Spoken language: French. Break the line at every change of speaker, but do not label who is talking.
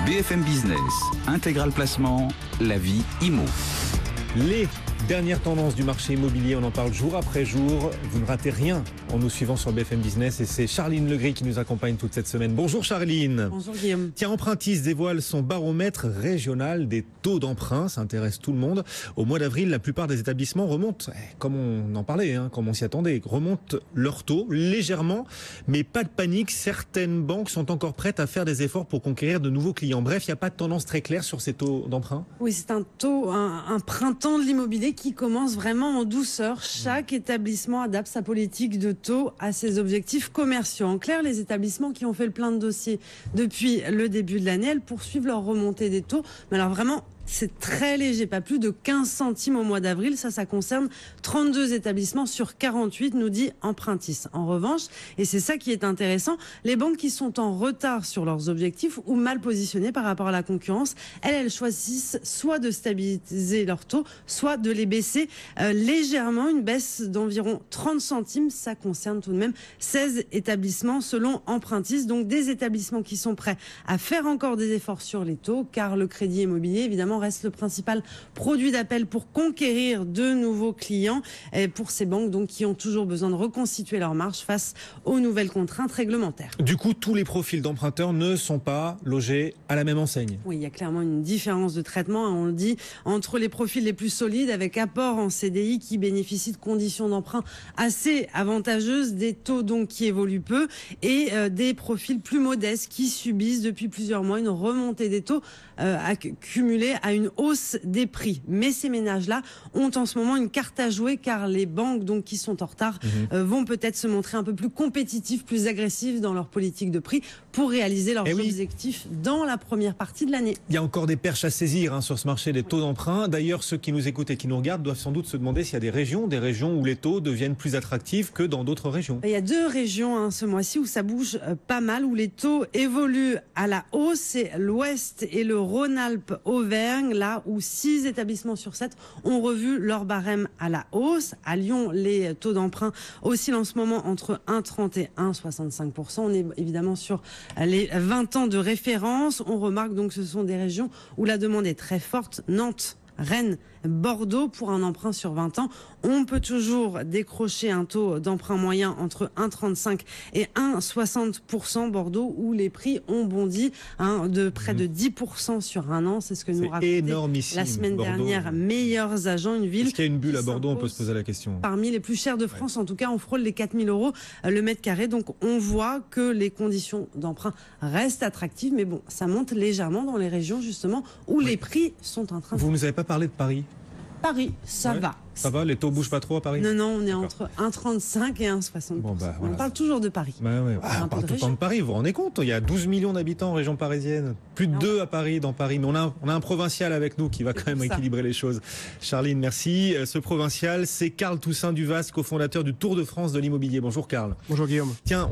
BFM Business, Intégral Placement, la vie IMO.
Les dernières tendances du marché immobilier, on en parle jour après jour. Vous ne ratez rien en nous suivant sur BFM Business et c'est Charline Legris qui nous accompagne toute cette semaine. Bonjour Charline.
Bonjour Guillaume.
Tiens, Empruntis dévoile son baromètre régional des taux d'emprunt. Ça intéresse tout le monde. Au mois d'avril, la plupart des établissements remontent, comme on en parlait, comme on s'y attendait, remontent leurs taux légèrement, mais pas de panique. Certaines banques sont encore prêtes à faire des efforts pour conquérir de nouveaux clients. Bref, il n'y a pas de tendance très claire sur ces taux d'emprunt.
Oui, c'est un printemps de l'immobilier qui commence vraiment en douceur. Chaque établissement adapte sa politique de taux à ses objectifs commerciaux. En clair, les établissements qui ont fait le plein de dossiers depuis le début de l'année, elles poursuivent leur remontée des taux. Mais alors vraiment, c'est très léger, pas plus de 15 centimes au mois d'avril. Ça concerne 32 établissements sur 48, nous dit Empruntis. En revanche, et c'est ça qui est intéressant, les banques qui sont en retard sur leurs objectifs ou mal positionnées par rapport à la concurrence, elles choisissent soit de stabiliser leurs taux, soit de les baisser légèrement. Une baisse d'environ 30 centimes, ça concerne tout de même 16 établissements selon Empruntis. Donc des établissements qui sont prêts à faire encore des efforts sur les taux, car le crédit immobilier, évidemment, reste le principal produit d'appel pour conquérir de nouveaux clients et pour ces banques donc qui ont toujours besoin de reconstituer leur marge face aux nouvelles contraintes réglementaires.
Du coup, tous les profils d'emprunteurs ne sont pas logés à la même enseigne.
Oui, il y a clairement une différence de traitement, on le dit, entre les profils les plus solides avec apport en CDI qui bénéficient de conditions d'emprunt assez avantageuses, des taux donc qui évoluent peu et des profils plus modestes qui subissent depuis plusieurs mois une remontée des taux cumulée à une hausse des prix. Mais ces ménages-là ont en ce moment une carte à jouer car les banques donc qui sont en retard vont peut-être se montrer un peu plus compétitifs, plus agressifs dans leur politique de prix pour réaliser leurs objectifs dans la première partie de l'année.
Il y a encore des perches à saisir sur ce marché des taux d'emprunt. D'ailleurs, ceux qui nous écoutent et qui nous regardent doivent sans doute se demander s'il y a des régions où les taux deviennent plus attractifs que dans d'autres régions.
Il y a deux régions ce mois-ci où ça bouge pas mal, où les taux évoluent à la hausse. C'est l'Ouest et le Rhône-Alpes-Auvergne, là où 6 établissements sur 7 ont revu leur barème à la hausse. À Lyon, les taux d'emprunt oscillent en ce moment entre 1,30 et 1,65%. On est évidemment sur les 20 ans de référence. On remarque donc que ce sont des régions où la demande est très forte. Nantes, Rennes, Bordeaux, pour un emprunt sur 20 ans, on peut toujours décrocher un taux d'emprunt moyen entre 1,35 et 1,60%. Bordeaux, où les prix ont bondi de près de 10% sur un an. C'est ce que nous racontait la semaine dernière Meilleurs Agents, une ville.
Est-ce qu'il y a une bulle à Bordeaux? On peut se poser la question.
Parmi les plus chères de France, en tout cas, on frôle les 4 000 € le mètre carré. Donc on voit que les conditions d'emprunt restent attractives, mais bon, ça monte légèrement dans les régions justement où les prix sont en train de...
Vous nous avez pas parlé de Paris?
Paris, ça va.
Ça va, les taux bougent pas trop à Paris?
Non, on est entre 1,35 et 1,60.
Voilà.
On parle toujours de Paris.
On parle tout le temps de Paris, vous vous rendez compte? Il y a 12 millions d'habitants en région parisienne. Plus de 2 à Paris, dans Paris. Mais on a un provincial avec nous qui va quand même équilibrer les choses. Charline, merci. Ce provincial, c'est Carl Toussaint Duvas, cofondateur du Tour de France de l'immobilier. Bonjour Carl.
Bonjour Guillaume.
Tiens,